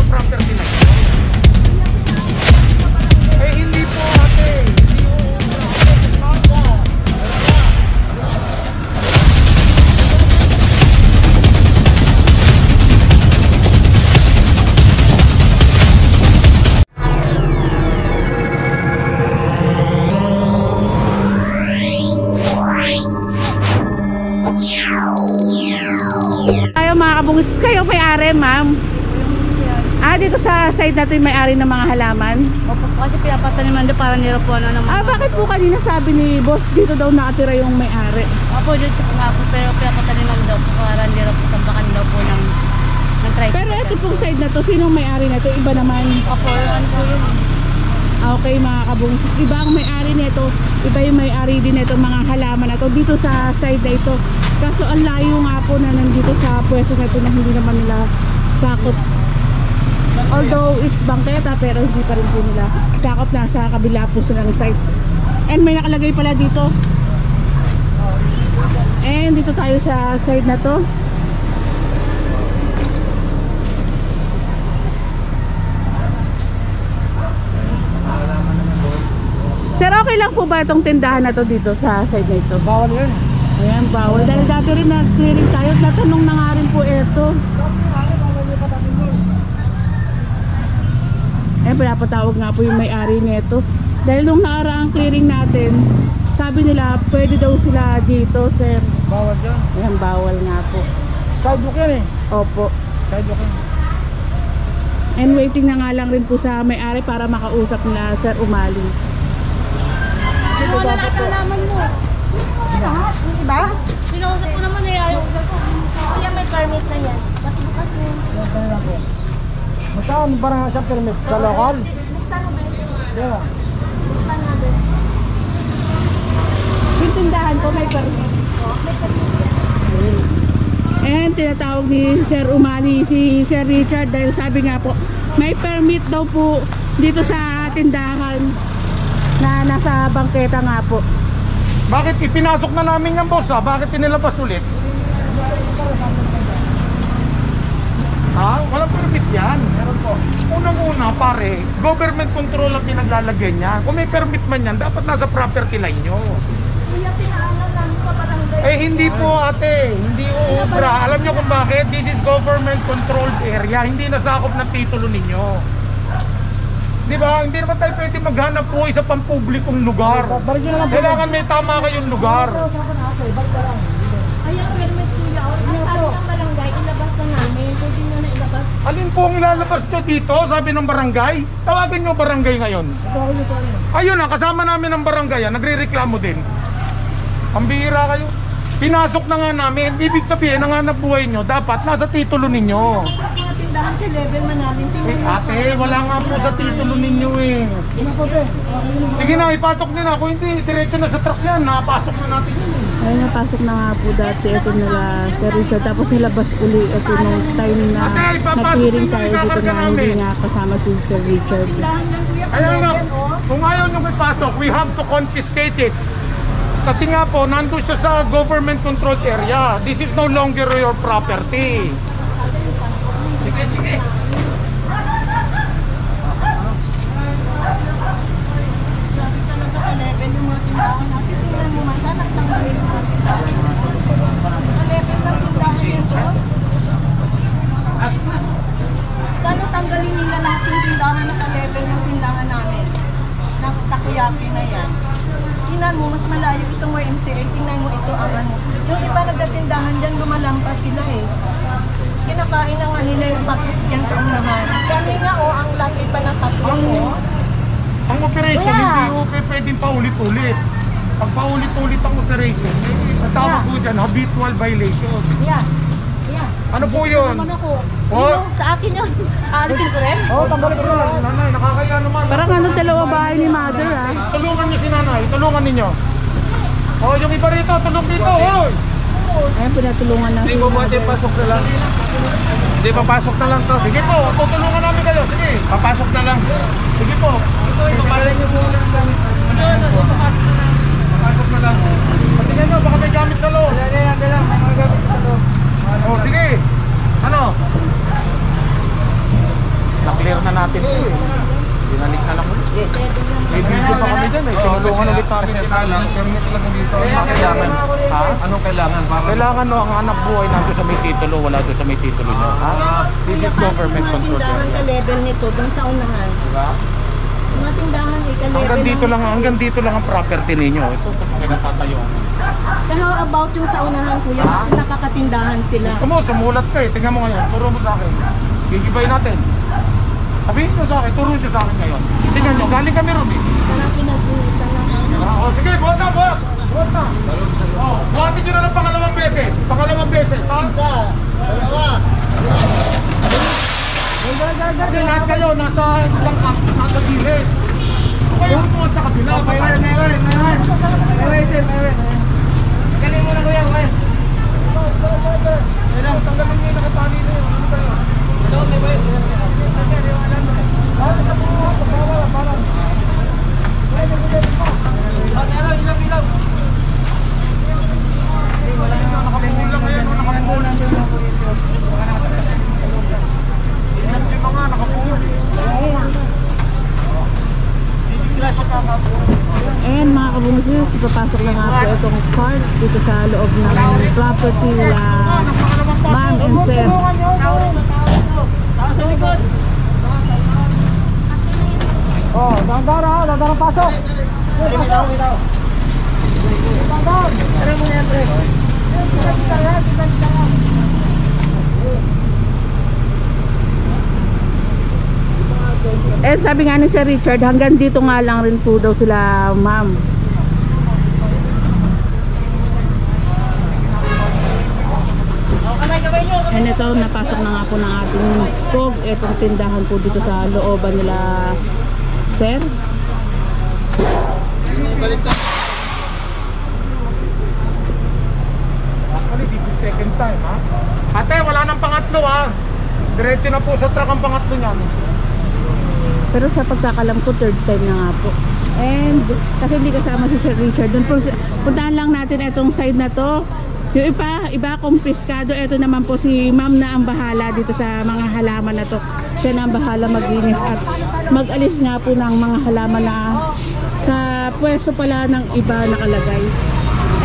property na ito. Eh hindi po ate, hindi po. Kayo mga kabungis, kayo may-ari ma'am? Dito sa side na ito yung may-ari ng mga halaman? Opo, kasi pinapataniman doon para nila po ng mga... Bakit po kanina sabi ni boss dito daw nakatira yung may-ari? Opo, dito nga po, pero pinapataniman daw po para nila po tambakan daw po ng tricycle. Pero ito pong side na to, sinong may-ari na to? Iba naman? Opo, ano po yun? Okay mga kabungis, iba ang may-ari nito, iba yung may-ari din nito mga halaman na to dito sa side na ito. Kaso ang layo nga po na nandito sa pwesto na ito na hindi naman nila sakop. Although it's bangketa pero hindi pa rin po nila sakop, na sa kabila po sila ng site. And may nakalagay pala dito. And dito tayo sa side na to. Sir, okay lang po ba itong tindahan na to dito sa side na ito? Bawal yan. Ayan, bawal. Dahil dati rin nag-clearing tayo. Natanong na nga rin po ito. Ayan, pinapatawag nga po yung may-ari nito. Dahil nung naaraang clearing natin, sabi nila pwede daw sila dito, sir. Bawal yan. Ayan, bawal nga po. Sidewalk yan eh. Opo. Sidewalk yan. And waiting na nga lang rin po sa may-ari para makausap na Sir Umali. Ano na lahat ang laman mo? Lahat? Yung iba? Pinausap ko naman eh, ayaw ko. Kuya, may permit na yan. Pakibukas mo. Saan ba sa permit? Sa lokal? Buksan mo ba yun? Yeah. Buksan mo ba yun? Yung tindahan ko may permit. May permit yan. And tinatawag ni Sir Umali si Sir Richard dahil sabi nga po may permit daw po dito sa tindahan na nasa bangketa nga po. Bakit ipinasok na namin yan boss ha? Bakit pinilabas ulit? Ha? Walang permit yan. Meron po. Unang-una pare, government control ang pinaglalagay niya. Kung may permit man yan, dapat nasa property line nyo. Kuya, pinaanan namin sa barangay. Eh hindi po ate, hindi uubra. Alam nyo kung bakit? This is government controlled area. Hindi nasakop ng titulo ninyo. Di ba? Hindi naman tayo pwede maghanap po sa pampublikong lugar. Kailangan may tama kayong lugar. Ayan, permit kuya. Ang sabi ng barangay, ilabas na namin. Pwede nyo na ilabas. Alin po ang ilalabas nyo dito? Sabi ng barangay. Tawagan nyo barangay ngayon. Ayun na, kasama namin ng barangay. Nagre-reklamo din. Pambihira kayo. Pinasok na nga namin. Ibig sabihin, ang hanap buhay nyo, dapat nasa titulo ninyo. Sa mga tindahan sa level man namin. Ate, wala nga po sa titulo ninyo eh. Sige na, ipatok nyo na. Kung hindi, diretso na sa truck yan. Napasok na natin yun eh. Ay, napasok na nga po dati ito nila Sir Richard. Tapos nilabas uli ito nung time na nag-clearing tayo dito na hindi nga kasama si Sir Richard. Tindahan lang kuya. Kaya nga, Level, oh. kung ayaw nyo ipasok, we have to confiscate it. Kasi nga po, nandun siya sa government controlled area. This is no longer your property. Sige, sige. Sabi talaga sa level yung mga tindahan natin. Tingnan mo man, sana tanggalin yung mga tindahan. Sa level ng tindahan yan siya. Sana tanggalin nila lahat yung tindahan na sa level ng tindahan namin. Ng takoyaki na yan. Tingnan mo, mas malayo itong YMCA. Tingnan mo ito ang ano. Yung iba nagdatindahan dyan, lumalampas sila eh. Kinakain na nga nila yung pakit yan sa unahan. Kami nga ang laki pa ng patlong oh. Ang operation, hindi po pwedeng paulit-ulit. Pag paulit-ulit ang operation, ang tawag po dyan, habitual violation. Yeah. Yeah. Ano po yun? Naman ako. Oh? Sa akin yun. Alisin ko rin? Oo, tanggalin ko na. Nanay, nakakaya naman. Parang anong dalawa bahay ni Mother ah. Tulungan niyo si nanay, tulungan ninyo. Oh, yung iba rito, tulong dito, hoy! Ayun, pinatulungan na. Hindi mo pwede pasok na lang. Hindi, papasok na lang to. Sige po, tutulungan namin kayo, sige. Papasok na lang. Sige po. Papasok niyo po lang gamit. Papasok na lang. Patingnan nyo, baka may gamit sa loob. Dala, may mga gamit sa loob. Oh, sige. Ano? natin. Binalik na lang ulit. May video pa kami dyan eh. Sinulungan ulit namin. Kasi lang, permit lang dito. Ano kailangan? Ha? Anong kailangan? Kailangan no, ang anak buhay nandun sa may titulo, wala doon sa may titulo nyo. Ha? This is government Mga control. tindahan ka-level nito, doon sa unahan. Diba? Mga tindahan ay ka-level. Hanggang dito lang ang property ninyo. Ito, kinatatayo. How about yung sa unahan, kuya? Bakit nakakatindahan sila? Gusto mo, sumulat ka eh. Tingnan mo ngayon, turo mo sa akin. Gigibay natin. Sabihin nyo sa akin, turo nyo sa akin ngayon. Tingnan nyo, galing kami ron eh. Parang pinag-uusan lang. Oh, sige, buhat na, buhat! Buhat na! Oh, buhatin nyo na ng pangalawang beses. Pangalawang beses, ha? Isa, dalawa. Kasi lahat kayo, nasa isang nasa gilid. Kayo tuwan sa kabila. Meron. Galing mo na kuya, kuya. Kailang, tanggalin nyo yung nakatali na yun. Ano ba yun? Ito, may bayan. Kasi, alam mo eh. Bakit sa buho? Bawal, parang. Ilaw. Nakapulang ngayon, nakapulang. Yung mga nakapulang. And mga kabungsis, ipapasok na nga po itong cart dito sa loob ng property nila Ma'am and Sir. Oh, dandan ha, dandan ang pasok. Bitaw. Dandan. Tara mo yan, pre. And sabi nga ni Sir Richard, hanggang dito nga lang rin po daw sila, ma'am. And ito, napasok na nga po ng ating skog. Itong tindahan po dito sa looban nila, Sir. Actually, this is second time, ha? Ate, wala nang pangatlo, ha? Diretso na po sa truck ang pangatlo niyan. Pero sa pagkakalam ko, third time na nga po. And kasi hindi kasama si Sir Richard. Doon po, puntahan lang natin itong side na to. Yung iba kumpiskado. Ito naman po si ma'am na ang bahala dito sa mga halaman na to. Siya na ang bahala maglinis at mag-alis nga po ng mga halaman na sa pwesto pala ng iba nakalagay.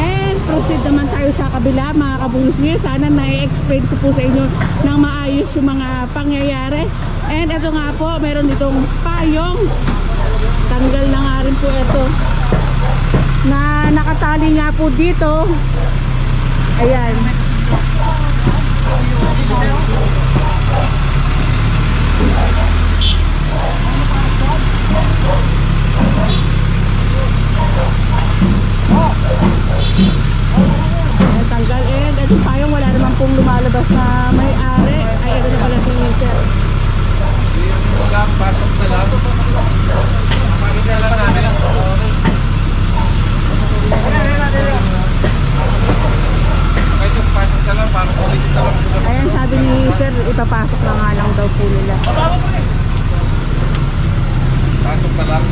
And proceed naman tayo sa kabila, mga kabungis. Sana na-explain ko po sa inyo ng maayos yung mga pangyayari. And ito nga po, meron ditong payong. Tanggal na nga rin po ito. Na nakatali nga po dito. Ayan. Tanggal. And ito payong, wala naman pong lumalabas na may-ari. Ay, ito na pala si Sir. Wala, pasok na lang. Pakita lang namin. Kahit yung pasok na lang, para sa ulit na lang sila. Ayan, sabi ni Sir, ipapasok na nga lang daw po nila. Pasok na lang.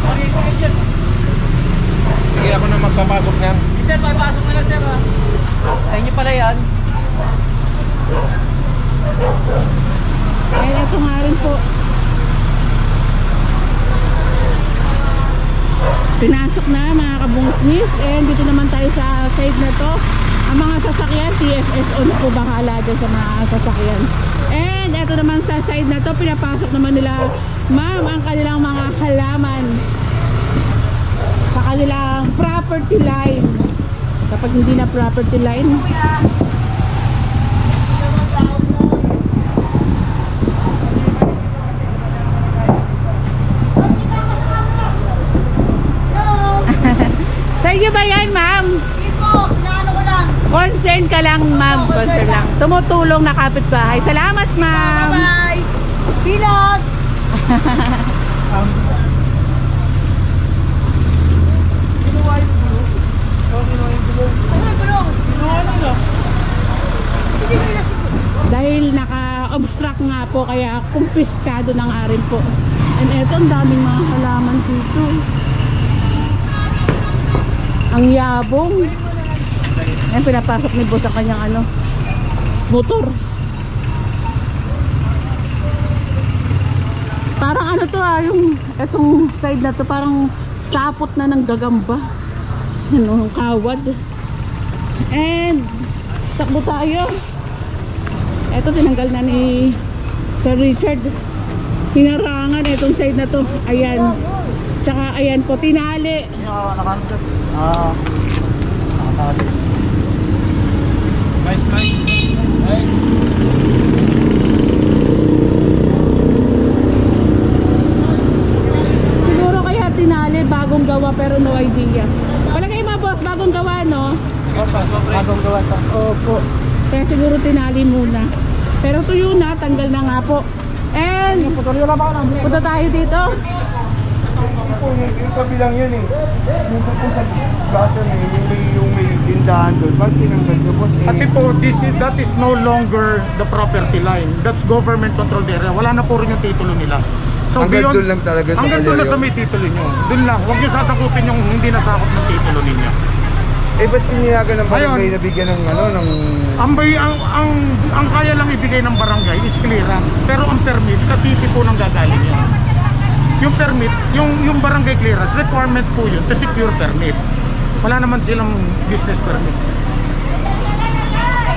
Sige, ako na magpapasok niyan. Sir, papasok na lang, sir. Ay niyo pala yan. And ito nga rin po. Pinasok na mga kabungsnis. And dito naman tayo sa side na to. Ang mga sasakyan, TFSO na po bahala dyan sa mga sasakyan. And ito naman sa side na to, pinapasok naman nila ma'am ang kanilang mga halaman sa kanilang property line. Kapag hindi na property line, sa inyo ba yan, ma'am? Hindi po, inaano ko lang. Concern ka lang, ma'am. Concern lang. Tumutulong na kapitbahay. Salamat, ma'am. Bye-bye. Bilog. Dahil naka-obstruct nga po, kaya kumpiskado ng arin po. And eto, ang daming mga halaman dito. Ang yabong. Ayan, pinapasok ni boss ang kanyang motor. Parang ano ito itong side na to parang sapot na ng gagamba. Ano, kawad. And takbo tayo. Ito tinanggal na ni Sir Richard. Hinarangan itong side na to. Ayan. Tsaka ayan po, tinali. Nice. Siguro kaya tinali, bagong gawa pero no idea. Palagay mo boss, bagong gawa no? Bagong gawa to. Opo. Kaya siguro tinali muna. Pero tuyo na, tanggal na nga po. And Putulyo na ba? punta tayo dito. Yung kabilang yun eh. Yung pupunta gato na yung may tindahan doon. Bakit tinanggal nyo po? Kasi po, that is no longer the property line. That's government controlled area. Wala na po rin yung titulo nila. So, Hanggang doon lang talaga sa hanggang doon lang sa yun. may titulo nyo. Doon lang. Huwag nyo sasakupin yung hindi nasakop ng titulo ninyo. Eh, ba't piniyagan ng barangay Ayun. na bigyan ng ano, ng... Ang kaya lang ibigay ng barangay is clearance. Pero ang permit, sa city po nang gagaling yun. Yung permit, yung barangay clearance, requirement po yun to secure permit. Wala naman silang business permit.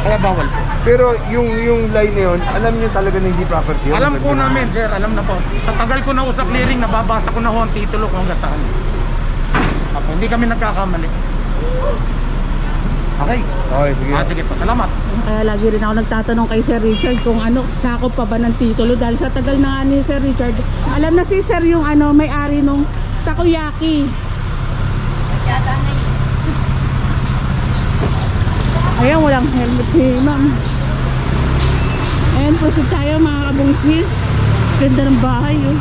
Kaya bawal po. Pero yung line na yun, alam niyo talaga na hindi property yun. Alam po namin, sir, alam na po. Sa tagal ko na usap clearing, nababasa ko na ho ang titulo kung hanggang saan. Apo, hindi kami nagkakamali. Okay. Okay, sige. Sige po, salamat. Kaya lagi rin ako nagtatanong kay Sir Richard kung sakop pa ba ng titulo dahil sa tagal na nga ni Sir Richard. Alam na si Sir yung may-ari nung takoyaki. Ayan, walang helmet si ma'am. Ayan, proceed tayo mga kabungsis. Ganda ng bahay oh.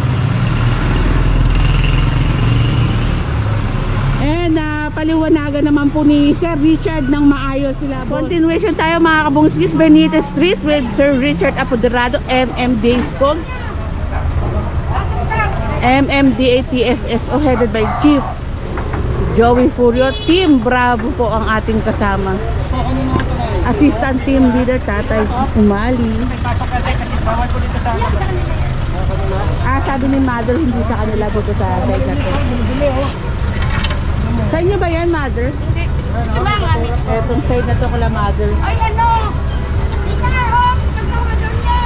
And paliwanagan naman po ni Sir Richard ng maayos sila. Continuation tayo mga kabungskis, Benitez Street with Sir Richard Apoderado, MMDA School. MMDA TFSO headed by Chief Joey Furio. Team Bravo po ang ating kasama. Assistant Team Leader Tatay Umali. Sabi ni Mother hindi sa kanila dito sa side na to. Sa inyo ba yan, Mother? Hindi. Ito lang, ani. Etong side na to kala Mother. Ay, ano? Hindi ka, oh. Pagkawa doon niya.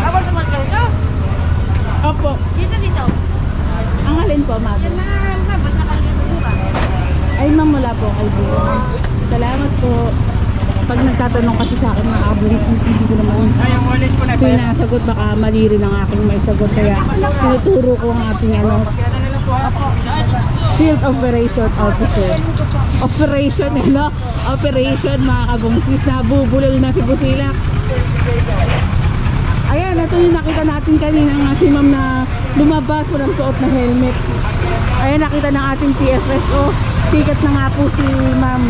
Bawal naman dito? Opo. Dito. Ang alin po, Mother? Ba't nakalito ba? Ay, ma'am, wala po kaibigan. Salamat po. Pag nagtatanong kasi sa akin mga abolitions, hindi ko naman sinasagot, baka mali rin ang aking may sagot. Kaya sinuturo ko ang ating Field Operation Officer. Operation mga kabungsis. Nabubulol na si Busilak. Ayan, ito yung nakita natin kanina nga si ma'am na lumabas, walang suot na helmet. Ayan, nakita ng ating TFSO. Ticket na nga po si ma'am.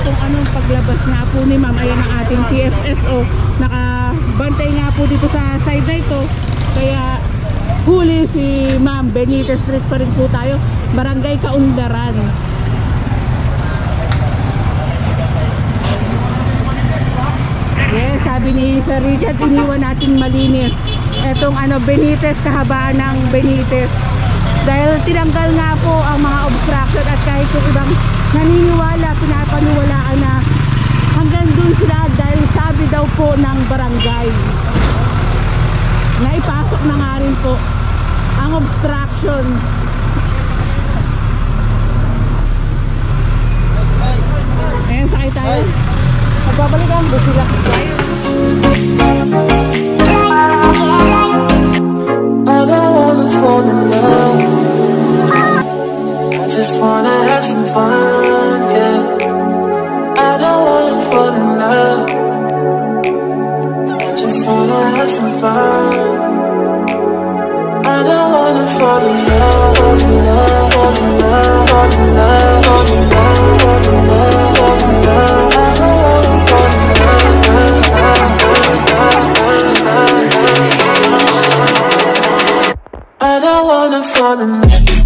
Kung anong paglabas nga po ni ma'am, ayan ang ating TFSO. Nakabantay nga po dito sa side na ito. Kaya huli si ma'am. Benitez Street pa rin po tayo, Barangay Kaundaran. Yes, sabi ni Sir Richard, iniwan natin malinis etong Benitez, kahabaan ng Benitez. Dahil tinanggal nga po ang mga obstruction at kahit yung ibang naniniwala, pinapaniwalaan na hanggang dun sila dahil sabi daw po ng barangay na ipasok na nga rin po ang obstruction. Ayan, sakay tayo. Magbabalikan, busila tayo. I don't wanna fall in love. I just wanna have some fun, yeah. I don't wanna fall in love. I just wanna have some fun. I don't wanna fall in love, fall in love, fall in love, fall in love, fall in love, fall in love, fall in love. I don't wanna fall in love, I don't don't wanna fall in love.